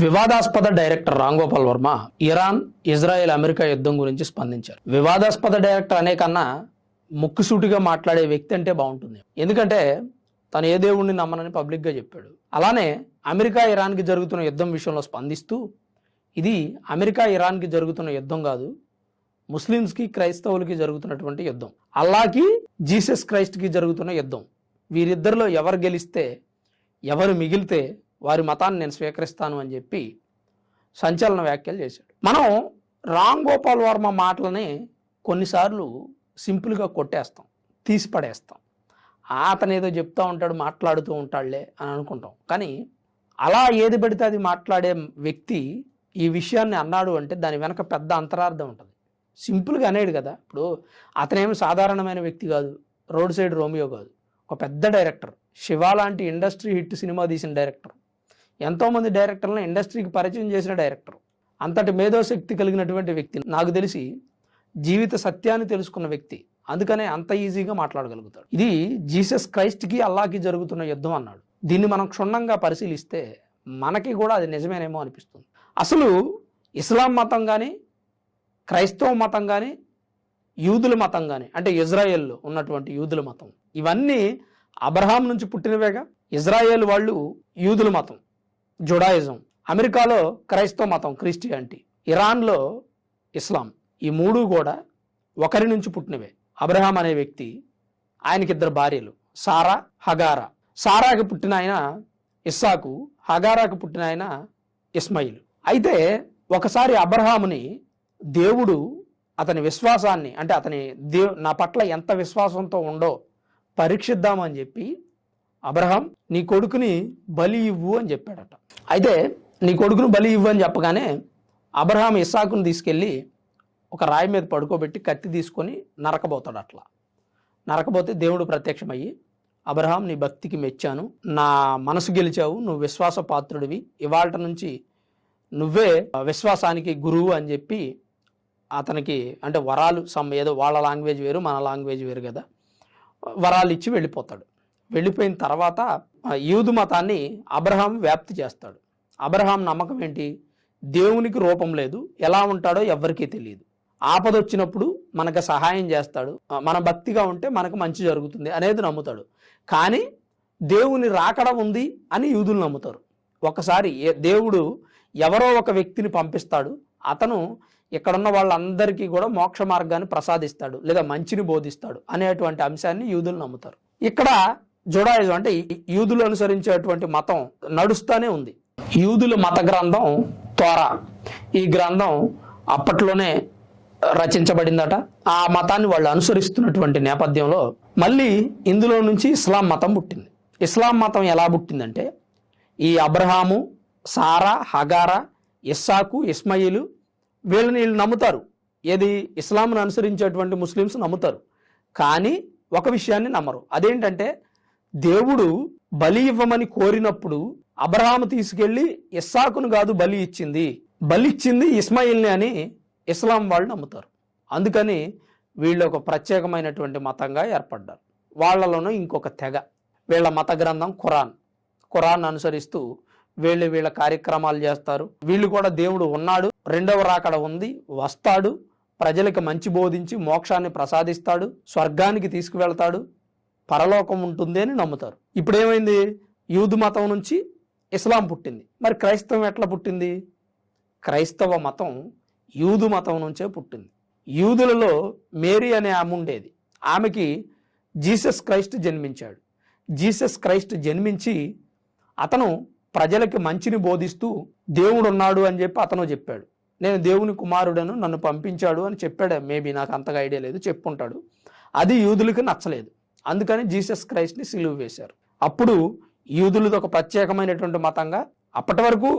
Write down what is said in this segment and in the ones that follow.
వివాదాస్పద director Ram Gopal Varma Iran Israel America యుద్ధం గురించి స్పందించారు. వివాదాస్పద డైరెక్టర్ అనే కన్నా ముక్కుసూటిగా మాట్లాడే వ్యక్తి అంటే బాగుంటుంది. ఎందుకంటే తను ఏ దేవుణ్ణి నమ్మనని పబ్లిక్గా చెప్పాడు. అలానే అమెరికా ఇరాన్కి జరుగుతున్న యుద్ధం విషయంలో స్పందిస్తూ ఇది అమెరికా ఇరాన్కి జరుగుతున్న యుద్ధం కాదు, ముస్లిమ్స్కి క్రైస్తవులకి జరుగుతున్నటువంటి యుద్ధం, అల్లాకి జీసస్ క్రైస్ట్కి జరుగుతున్న యుద్ధం. వీరిద్దరిలో ఎవరు గెలిస్తే ఎవరు మిగిలితే వారి మతాన్ని నేను స్వీకరిస్తాను అని చెప్పి సంచలన వ్యాఖ్యలు చేశాడు. మనం రామ్ గోపాల్ వర్మ మాటలని కొన్నిసార్లు సింపుల్గా కొట్టేస్తాం, తీసి పడేస్తాం. అతను ఏదో చెప్తూ ఉంటాడు, మాట్లాడుతూ ఉంటాడులే అని అనుకుంటాం. కానీ అలా ఏది పడితే అది మాట్లాడే వ్యక్తి ఈ విషయాన్ని అన్నాడు అంటే దాని వెనక పెద్ద అంతరార్థం ఉంటుంది. సింపుల్గా అనేడు కదా. ఇప్పుడు అతనేమి సాధారణమైన వ్యక్తి కాదు, రోడ్ సైడ్ రోమియో కాదు, ఒక పెద్ద డైరెక్టర్, శివ లాంటి ఇండస్ట్రీ హిట్ సినిమా తీసిన డైరెక్టర్, ఎంతోమంది డైరెక్టర్లను ఇండస్ట్రీకి పరిచయం చేసిన డైరెక్టర్, అంతటి మేధోశక్తి కలిగినటువంటి వ్యక్తి, నాకు తెలిసి జీవిత సత్యాన్ని తెలుసుకున్న వ్యక్తి, అందుకనే అంత ఈజీగా మాట్లాడగలుగుతాడు. ఇది జీసస్ క్రైస్ట్కి అల్లాకి జరుగుతున్న యుద్ధం అన్నాడు. దీన్ని మనం క్షుణ్ణంగా పరిశీలిస్తే మనకి కూడా అది నిజమేనేమో అనిపిస్తుంది. అసలు ఇస్లాం మతం కానీ క్రైస్తవ మతం కానీ యూదుల మతం కానీ, అంటే ఇజ్రాయెల్లో ఉన్నటువంటి యూదుల మతం, ఇవన్నీ అబ్రహాం నుంచి పుట్టినవేగా. ఇజ్రాయెల్ వాళ్ళు యూదుల మతం జుడాయిజం, అమెరికాలో క్రైస్తవ మతం క్రిస్టియానిటీ, ఇరాన్లో ఇస్లాం, ఈ మూడు కూడా ఒకరి నుంచి పుట్టినవే. అబ్రహాం అనే వ్యక్తి, ఆయనకి ఇద్దరు భార్యలు, సారా హగారా. సారాకి పుట్టిన ఆయన ఇస్సాకు, హగారాకు పుట్టిన ఆయన ఇస్మాయిల్. అయితే ఒకసారి అబ్రహాముని దేవుడు అతని విశ్వాసాన్ని, అంటే అతని నా పట్ల ఎంత విశ్వాసంతో ఉండో పరీక్షిద్దామని చెప్పి అబ్రహాం నీ కొడుకుని బలి ఇవ్వు అని చెప్పాడట. అయితే నీ కొడుకును బలి ఇవ్వు అని చెప్పగానే అబ్రహాం ఇస్సాకును తీసుకెళ్ళి ఒక రాయి మీద పడుకోబెట్టి కత్తి తీసుకొని నరకబోతాడు. అట్లా నరకబోతే దేవుడు ప్రత్యక్షమయ్యి, అబ్రహాం నీ భక్తికి మెచ్చాను, నా మనసు గెలిచావు, నువ్వు విశ్వాస పాత్రుడివి, ఇవాళ నుంచి నువ్వే విశ్వాసానికి గురువు అని చెప్పి అతనికి, అంటే వరాలు ఏదో వాళ్ళ లాంగ్వేజ్ వేరు మన లాంగ్వేజ్ వేరు కదా, వరాలు ఇచ్చి వెళ్ళిపోతాడు. వెళ్ళిపోయిన తర్వాత యూదు మతాన్ని అబ్రహాం వ్యాప్తి చేస్తాడు. అబ్రహాం నమ్మకం ఏంటి? దేవునికి రూపం లేదు, ఎలా ఉంటాడో ఎవ్వరికీ తెలియదు, ఆపదొచ్చినప్పుడు మనకు సహాయం చేస్తాడు, మన భక్తిగా ఉంటే మనకు మంచి జరుగుతుంది అనేది నమ్ముతాడు. కానీ దేవుని రాకడ ఉంది అని యూదులు నమ్ముతారు. ఒకసారి దేవుడు ఎవరో ఒక వ్యక్తిని పంపిస్తాడు, అతను ఇక్కడున్న వాళ్ళందరికీ కూడా మోక్ష మార్గాన్ని ప్రసాదిస్తాడు లేదా మంచిని బోధిస్తాడు అనేటువంటి అంశాన్ని యూదులు నమ్ముతారు. ఇక్కడ జుడాయిజం అంటే యూదులు అనుసరించేటువంటి మతం నడుస్తూనే ఉంది. యూదుల మత గ్రంథం తోరా, ఈ గ్రంథం అప్పట్లోనే రచించబడిందట. ఆ మతాన్ని వాళ్ళు అనుసరిస్తున్నటువంటి నేపథ్యంలో మళ్ళీ ఇందులో నుంచి ఇస్లాం మతం పుట్టింది. ఇస్లాం మతం ఎలా పుట్టిందంటే, ఈ అబ్రహాము, సారా, హగారా, ఇస్సాకు, ఇస్మాయిలు వీళ్ళు నమ్ముతారు. ఏది? ఇస్లాంను అనుసరించేటువంటి ముస్లిమ్స్ నమ్ముతారు. కానీ ఒక విషయాన్ని నమ్మరు. అదేంటంటే, దేవుడు బలి ఇవ్వమని కోరినప్పుడు అబ్రహాము తీసుకెళ్లి ఇస్సాకును కాదు బలి ఇచ్చింది, బలి ఇచ్చింది ఇస్మాయిల్ని అని ఇస్లాం వాళ్ళు నమ్ముతారు. అందుకని వీళ్ళు ఒక ప్రత్యేకమైనటువంటి మతంగా ఏర్పడ్డారు. వాళ్ళలోనూ ఇంకొక తెగ, వీళ్ళ మత గ్రంథం ఖురాన్ అనుసరిస్తూ వీళ్ళ కార్యక్రమాలు చేస్తారు. వీళ్ళు కూడా దేవుడు ఉన్నాడు, రెండవ రాకడ ఉంది, వస్తాడు, ప్రజలకు మంచి బోధించి మోక్షాన్ని ప్రసాదిస్తాడు, స్వర్గానికి తీసుకువెళ్తాడు, పరలోకం ఉంటుంది అని నమ్ముతారు. ఇప్పుడు ఏమైంది? యూదు మతం నుంచి ఇస్లాం పుట్టింది. మరి క్రైస్తవం ఎట్లా పుట్టింది? క్రైస్తవ మతం యూదు మతం నుంచే పుట్టింది. యూదులలో మేరీ అనే ఆమె ఉండేది. ఆమెకి జీసస్ క్రైస్ట్ జన్మించాడు. జీసస్ క్రైస్ట్ జన్మించి అతను ప్రజలకి మంచిని బోధిస్తూ దేవుడు ఉన్నాడు అని చెప్పి అతను చెప్పాడు. నేను దేవుని కుమారుడను, నన్ను పంపించాడు అని చెప్పాడు. మేబీ నాకు అంతగా ఐడియా లేదు, చెప్పుంటాడు. అది యూదులకు నచ్చలేదు, అందుకని జీసస్ క్రైస్ట్ని సిలువ వేశారు. అప్పుడు యూదులది ఒక ప్రత్యేకమైనటువంటి మతంగా, అప్పటి వరకు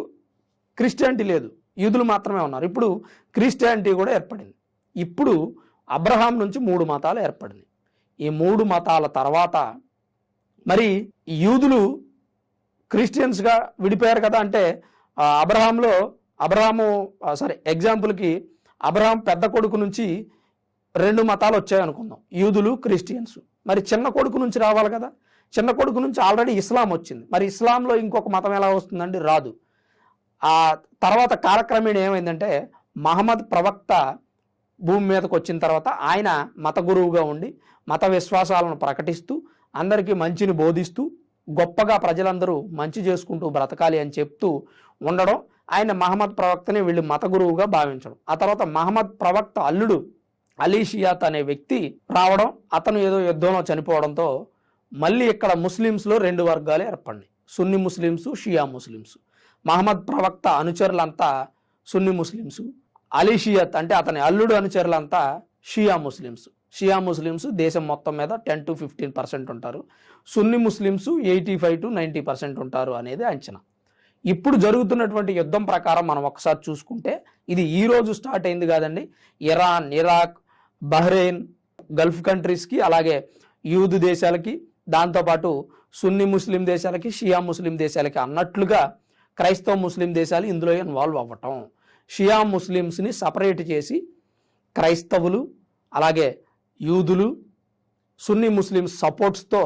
క్రిస్టియానిటీ లేదు, యూదులు మాత్రమే ఉన్నారు. ఇప్పుడు క్రిస్టియానిటీ కూడా ఏర్పడింది. ఇప్పుడు అబ్రహాం నుంచి 3 మతాలు ఏర్పడింది. ఈ 3 మతాల తర్వాత మరి యూదులు క్రిస్టియన్స్గా విడిపోయారు కదా. అంటే ఎగ్జాంపుల్కి అబ్రహాం పెద్ద కొడుకు నుంచి 2 మతాలు వచ్చాయి అనుకుందాం, యూదులు క్రిస్టియన్స్. మరి చిన్న కొడుకు నుంచి రావాలి కదా. చిన్న కొడుకు నుంచి ఆల్రెడీ ఇస్లాం వచ్చింది, మరి ఇస్లాంలో ఇంకొక మతం ఎలా వస్తుందండి? రాదు. ఆ తర్వాత కాలక్రమేణా ఏమైందంటే మహమ్మద్ ప్రవక్త భూమి మీదకి వచ్చిన తర్వాత ఆయన మత గురువుగా ఉండి మత విశ్వాసాలను ప్రకటిస్తూ అందరికీ మంచిని బోధిస్తూ గొప్పగా ప్రజలందరూ మంచి చేసుకుంటూ బ్రతకాలి అని చెప్తూ ఉండడం, ఆయన మహమ్మద్ ప్రవక్తని వీళ్ళు మత గురువుగా భావించడం. ఆ తర్వాత మహమ్మద్ ప్రవక్త అల్లుడు అలీ షియాత్ అనే వ్యక్తి రావడం, అతను ఏదో యుద్ధంలో చనిపోవడంతో మళ్ళీ ఇక్కడ ముస్లిమ్స్లో రెండు వర్గాలు ఏర్పడినాయి, సున్నీ ముస్లిమ్స్, షియా ముస్లిమ్స్. మహమ్మద్ ప్రవక్త అనుచరులంతా సున్నీ ముస్లిమ్స్, అలీ షియాత్ అంటే అతని అల్లుడు అనుచరులంతా షియా ముస్లిమ్స్. షియా ముస్లిమ్స్ దేశం మొత్తం మీద 10 to 15% ఉంటారు, సున్నీ ముస్లిమ్స్ 85 to 90% ఉంటారు అనేది అంచనా. ఇప్పుడు జరుగుతున్నటువంటి యుద్ధం ప్రకారం మనం ఒకసారి చూసుకుంటే ఇది ఈ రోజు స్టార్ట్ అయింది కాదండి. ఇరాన్, ఇరాక్, బహ్రెయిన్, గల్ఫ్ కంట్రీస్కి, అలాగే యూదు దేశాలకి, దాంతోపాటు సున్నీ ముస్లిం దేశాలకి, షియా ముస్లిం దేశాలకి అన్నట్లుగా క్రైస్తవ ముస్లిం దేశాలు ఇందులో ఇన్వాల్వ్ అవ్వటం, షియా ముస్లిమ్స్ని సపరేట్ చేసి క్రైస్తవులు అలాగే యూదులు సున్నీ ముస్లిమ్స్ సపోర్ట్స్తో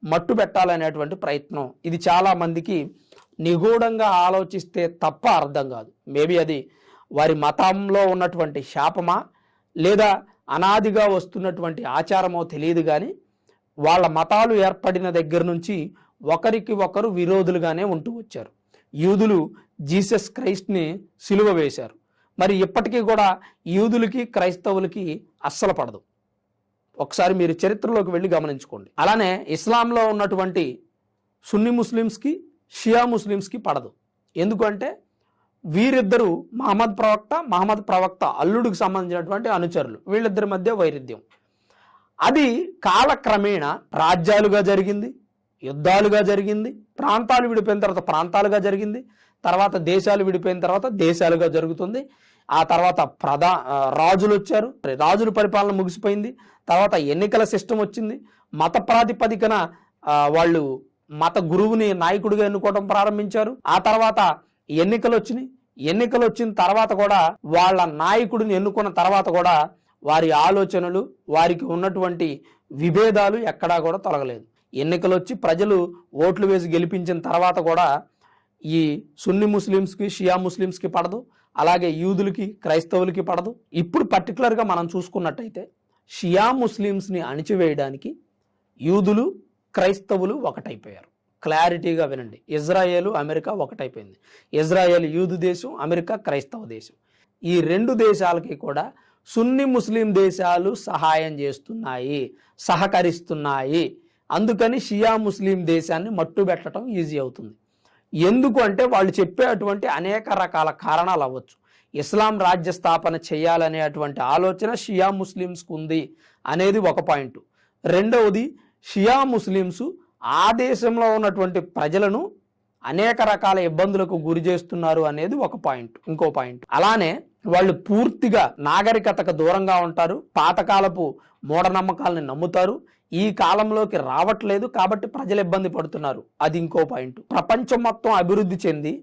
మట్టు పెట్టాలనేటువంటి ప్రయత్నం. ఇది చాలా మందికి నిగూఢంగా ఆలోచిస్తే తప్ప అర్థం కాదు. మేబీ అది వారి మతంలో ఉన్నటువంటి శాపమా లేదా అనాదిగా వస్తున్నటువంటి ఆచారమో తెలియదు, కానీ వాళ్ళ మతాలు ఏర్పడిన దగ్గర నుంచి ఒకరికి ఒకరు విరోధులుగానే ఉంటూ వచ్చారు. యూదులు జీసస్ క్రైస్ట్ని సిలువ వేశారు, మరి ఇప్పటికీ కూడా యూదులకి క్రైస్తవులకి అస్సలు పడదు. ఒకసారి మీరు చరిత్రలోకి వెళ్ళి గమనించుకోండి. అలానే ఇస్లాంలో ఉన్నటువంటి సున్నీ ముస్లిమ్స్కి, షియా ముస్లిమ్స్కి పడదు. ఎందుకంటే వీరిద్దరూ మహమ్మద్ ప్రవక్త అల్లుడికి సంబంధించినటువంటి అనుచరులు, వీళ్ళిద్దరి మధ్య వైరుధ్యం. అది కాలక్రమేణా రాజ్యాలుగా జరిగింది, యుద్ధాలుగా జరిగింది, ప్రాంతాలు విడిపోయిన తర్వాత ప్రాంతాలుగా జరిగింది, తర్వాత దేశాలు విడిపోయిన తర్వాత దేశాలుగా జరుగుతుంది. ఆ తర్వాత రాజులు వచ్చారు, రాజుల పరిపాలన ముగిసిపోయింది, తర్వాత ఎన్నికల సిస్టమ్ వచ్చింది, మత ప్రాతిపదికన వాళ్ళు మత గురువుని నాయకుడిగా ఎన్నుకోవడం ప్రారంభించారు. ఆ తర్వాత ఎన్నికలు వచ్చినాయి, ఎన్నికలు వచ్చిన తర్వాత కూడా వాళ్ళ నాయకుడిని ఎన్నుకున్న తర్వాత కూడా వారి ఆలోచనలు, వారికి ఉన్నటువంటి విభేదాలు ఎక్కడా కూడా తొలగలేదు. ఎన్నికలు వచ్చి ప్రజలు ఓట్లు వేసి గెలిపించిన తర్వాత కూడా ఈ సున్నీ ముస్లిమ్స్కి, షియా ముస్లిమ్స్కి పడదు, అలాగే యూదులకి, క్రైస్తవులకి పడదు. ఇప్పుడు పర్టికులర్గా మనం చూసుకున్నట్టయితే షియా ముస్లిమ్స్ని అణిచివేయడానికి యూదులు, క్రైస్తవులు ఒకటైపోయారు. క్లారిటీగా వినండి, ఇజ్రాయేలు, అమెరికా ఒకటైపోయింది. ఇజ్రాయేల్ యూదు దేశం, అమెరికా క్రైస్తవ దేశం. ఈ రెండు దేశాలకి కూడా సున్నీ ముస్లిం దేశాలు సహాయం చేస్తున్నాయి, సహకరిస్తున్నాయి. అందుకని షియా ముస్లిం దేశాన్ని మట్టుబెట్టడం ఈజీ అవుతుంది. ఎందుకు అంటే వాళ్ళు చెప్పేటువంటి అనేక రకాల కారణాలు అవ్వచ్చు. ఇస్లాం రాజ్య స్థాపన చేయాలనేటువంటి ఆలోచన షియా ముస్లిమ్స్కు ఉంది అనేది ఒక పాయింట్. రెండవది, షియా ముస్లిమ్స్ ఆ దేశంలో ఉన్నటువంటి ప్రజలను అనేక రకాల ఇబ్బందులకు గురి చేస్తున్నారు అనేది ఒక పాయింట్. ఇంకో పాయింట్, అలానే వాళ్ళు పూర్తిగా నాగరికతకు దూరంగా ఉంటారు, పాతకాలపు మూఢనమ్మకాలని నమ్ముతారు, ఈ కాలంలోకి రావట్లేదు కాబట్టి ప్రజలు ఇబ్బంది పడుతున్నారు, అది ఇంకో పాయింట్. ప్రపంచం మొత్తం అభివృద్ధి చెంది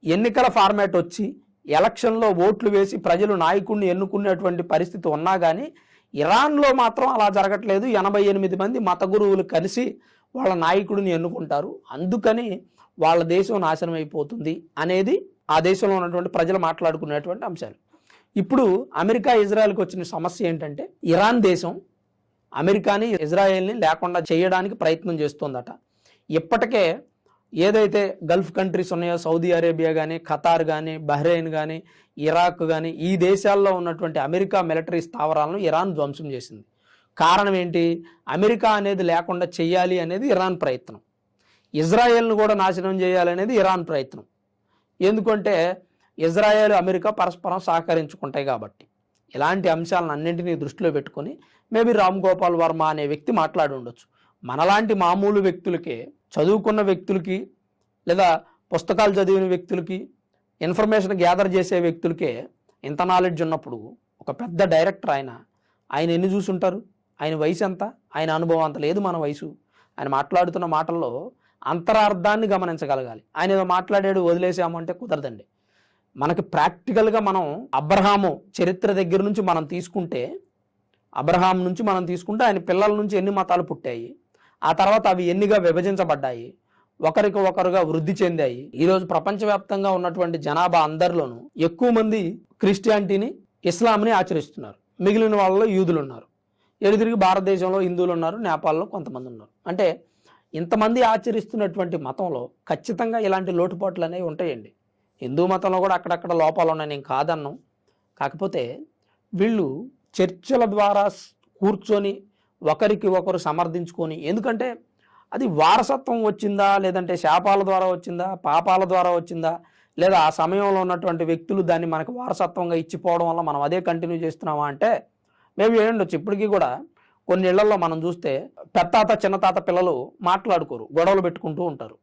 ఎన్నికల ఫార్మాట్ వచ్చి ఎలక్షన్లో ఓట్లు వేసి ప్రజలు నాయకుడిని ఎన్నుకునేటువంటి పరిస్థితి ఉన్నా కానీ ఇరాన్లో మాత్రం అలా జరగట్లేదు. 88 మంది మత గురువులు కలిసి వాళ్ళ నాయకుడిని ఎన్నుకుంటారు, అందుకని వాళ్ళ దేశం నాశనం అయిపోతుంది అనేది ఆ దేశంలో ఉన్నటువంటి ప్రజలు మాట్లాడుకునేటువంటి అంశాలు. ఇప్పుడు అమెరికా, ఇజ్రాయెల్కి వచ్చిన సమస్య ఏంటంటే ఇరాన్ దేశం అమెరికాని, ఇజ్రాయెల్ని లేకుండా చేయడానికి ప్రయత్నం చేస్తుందట. ఇప్పటికే ఏదైతే గల్ఫ్ కంట్రీస్ ఉన్నాయో, సౌదీ అరేబియా కానీ, ఖతార్ కానీ, బహ్రెయిన్ కానీ, ఇరాక్ కానీ, ఈ దేశాల్లో ఉన్నటువంటి అమెరికా మిలిటరీ స్థావరాలను ఇరాన్ ధ్వంసం చేసింది. కారణం ఏంటి? అమెరికా అనేది లేకుండా చేయాలి అనేది ఇరాన్ ప్రయత్నం, ఇజ్రాయెల్ను కూడా నాశనం చేయాలనేది ఇరాన్ ప్రయత్నం. ఎందుకంటే ఇజ్రాయెల్, అమెరికా పరస్పరం సహకరించుకుంటాయి కాబట్టి. ఇలాంటి అంశాలను అన్నింటినీ దృష్టిలో పెట్టుకొని మేబీ రామ్ గోపాల్ వర్మ అనే వ్యక్తి మాట్లాడి ఉండొచ్చు. మనలాంటి మామూలు వ్యక్తులకే, చదువుకున్న వ్యక్తులకి, లేదా పుస్తకాలు చదివిన వ్యక్తులకి, ఇన్ఫర్మేషన్ గ్యాదర్ చేసే వ్యక్తులకే ఇంత నాలెడ్జ్ ఉన్నప్పుడు ఒక పెద్ద డైరెక్టర్ ఆయన ఎన్ని చూసుంటారు? ఆయన వయసు ఎంత? ఆయన అనుభవం అంత లేదు మన వయసు. ఆయన మాట్లాడుతున్న మాటల్లో అంతరార్థాన్ని గమనించగలగాలి. ఆయన ఏదో మాట్లాడాడు వదిలేసామంటే కుదరదండి. మనకి ప్రాక్టికల్గా మనం అబ్రహాము చరిత్ర దగ్గర నుంచి మనం తీసుకుంటే, అబ్రహాం నుంచి మనం తీసుకుంటే ఆయన పిల్లల నుంచి ఎన్ని మతాలు పుట్టాయి, ఆ తర్వాత అవి ఎన్నిగా విభజించబడ్డాయి, ఒకరికి ఒకరుగా వృద్ధి చెందాయి. ఈరోజు ప్రపంచవ్యాప్తంగా ఉన్నటువంటి జనాభా అందరిలోనూ ఎక్కువ మంది క్రిస్టియానిటీని, ఇస్లాంని ఆచరిస్తున్నారు. మిగిలిన వాళ్ళలో యూదులు ఉన్నారు. ఎదురుగా భారతదేశంలో హిందువులు ఉన్నారు, నేపాల్లో కొంతమంది ఉన్నారు. అంటే ఇంతమంది ఆచరిస్తున్నటువంటి మతంలో ఖచ్చితంగా ఇలాంటి లోటుపాట్లు అనేవి ఉంటాయండి. హిందూ మతంలో కూడా అక్కడక్కడ లోపాలు ఉన్నాయి, నేను కాదన్నాం. కాకపోతే వీళ్ళు చర్చల ద్వారా కూర్చొని ఒకరికి ఒకరు సమర్థించుకొని, ఎందుకంటే అది వారసత్వం వచ్చిందా, లేదంటే శాపాల ద్వారా వచ్చిందా, పాపాల ద్వారా వచ్చిందా, లేదా ఆ సమయంలో ఉన్నటువంటి వ్యక్తులు దాన్ని మనకు వారసత్వంగా ఇచ్చిపోవడం వల్ల మనం అదే కంటిన్యూ చేస్తున్నామా అంటే మేబీ ఏండొచ్చు. ఇప్పటికీ కూడా కొన్ని ఇళ్లలో మనం చూస్తే పెద్దాత చిన్నతాత పిల్లలు మాట్లాడుకోరు, గొడవలు పెట్టుకుంటూ ఉంటారు.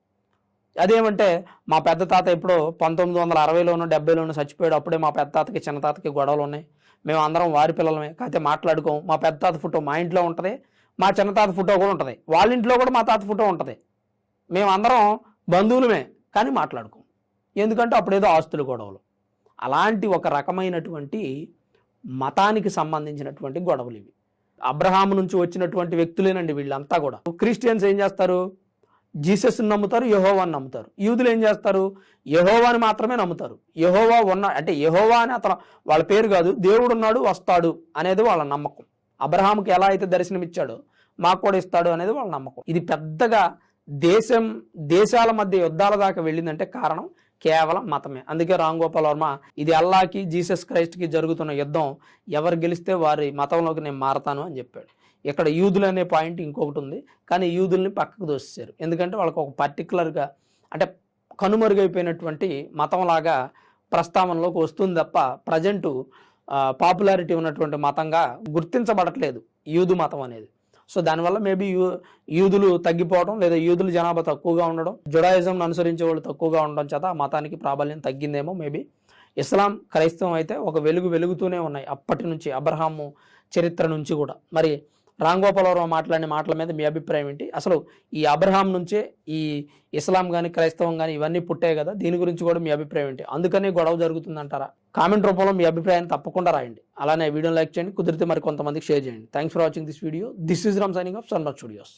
అదేమంటే మా పెద్ద తాత ఎప్పుడో 1960లోనో 70లోనో చచ్చిపోయాడు, అప్పుడే మా పెద్ద తాతకి చిన్న తాతకి గొడవలు ఉన్నాయి, మేము అందరం వారి పిల్లలమే, కాకపోతే మాట్లాడుకోం. మా పెద్ద తాత ఫోటో మా ఇంట్లో ఉంటుంది, మా చిన్న తాత ఫోటో కూడా ఉంటుంది, వాళ్ళ ఇంట్లో కూడా మా తాత ఫోటో ఉంటుంది, మేమందరం బంధువులమే కానీ మాట్లాడుకోం. ఎందుకంటే అప్పుడేదో ఆస్తులు గొడవలు. అలాంటి ఒక రకమైనటువంటి మతానికి సంబంధించినటువంటి గొడవలు ఇవి. అబ్రహాము నుంచి వచ్చినటువంటి వ్యక్తులేనండి వీళ్ళంతా కూడా. క్రిస్టియన్స్ ఏం చేస్తారు? జీసస్ని నమ్ముతారు, యెహోవాని నమ్ముతారు. యూదులు ఏం చేస్తారు? యెహోవాని మాత్రమే నమ్ముతారు. యెహోవా అంటే యెహోవా అని అతను వాళ్ళ పేరు కాదు, దేవుడు ఉన్నాడు వస్తాడు అనేది వాళ్ళ నమ్మకం. అబ్రహాముకి ఎలా అయితే దర్శనమిచ్చాడో మాకు కూడా ఇస్తాడు అనేది వాళ్ళ నమ్మకం. ఇది పెద్దగా దేశాల మధ్య యుద్ధాల దాకా వెళ్ళిందంటే కారణం కేవలం మతమే. అందుకే రామ్ గోపాల్ వర్మ ఇది అల్లాకి జీసస్ క్రైస్ట్కి జరుగుతున్న యుద్ధం, ఎవరు గెలిస్తే వారి మతంలోకి నేను మారతాను అని చెప్పాడు. ఇక్కడ యూదులు అనే పాయింట్ ఇంకొకటి ఉంది, కానీ యూదుల్ని పక్కకు దోసేశారు. ఎందుకంటే వాళ్ళకి ఒక పర్టికులర్గా అంటే కనుమరుగైపోయినటువంటి మతంలాగా ప్రస్తావనలోకి వస్తుంది తప్ప ప్రజెంటు పాపులారిటీ ఉన్నటువంటి మతంగా గుర్తించబడట్లేదు యూదు మతం అనేది. సో దానివల్ల మేబీ యూదులు తగ్గిపోవడం, లేదా యూదుల జనాభా తక్కువగా ఉండడం, జుడాయిజంను అనుసరించే వాళ్ళు తక్కువగా ఉండడం చేత ఆ మతానికి ప్రాబల్యం తగ్గిందేమో మేబీ. ఇస్లాం, క్రైస్తవం అయితే ఒక వెలుగుతూనే ఉన్నాయి అప్పటి నుంచి, అబ్రహాము చరిత్ర నుంచి కూడా. మరి రామ్ గోపాల్ వర్మ మాట్లాడిన మాటల మీద మీ అభిప్రాయం ఏంటి? అసలు ఈ అబ్రహాం నుంచే ఈ ఇస్లాం కానీ క్రైస్తవం కానీ ఇవన్నీ పుట్టాయి కదా, దీని గురించి కూడా మీ అభిప్రాయం ఏంటి? అందుకనే గొడవ జరుగుతుందంటారా? కామెంట్ రూపంలో మీ అభిప్రాయాన్ని తప్పకుండా రాయండి. అలానే వీడియోని లైక్ చేయండి, కుదిరితే మరి కొంతమందికి షేర్ చేయండి. Thanks for watching this video. This is Ram signing off Sanmat studios.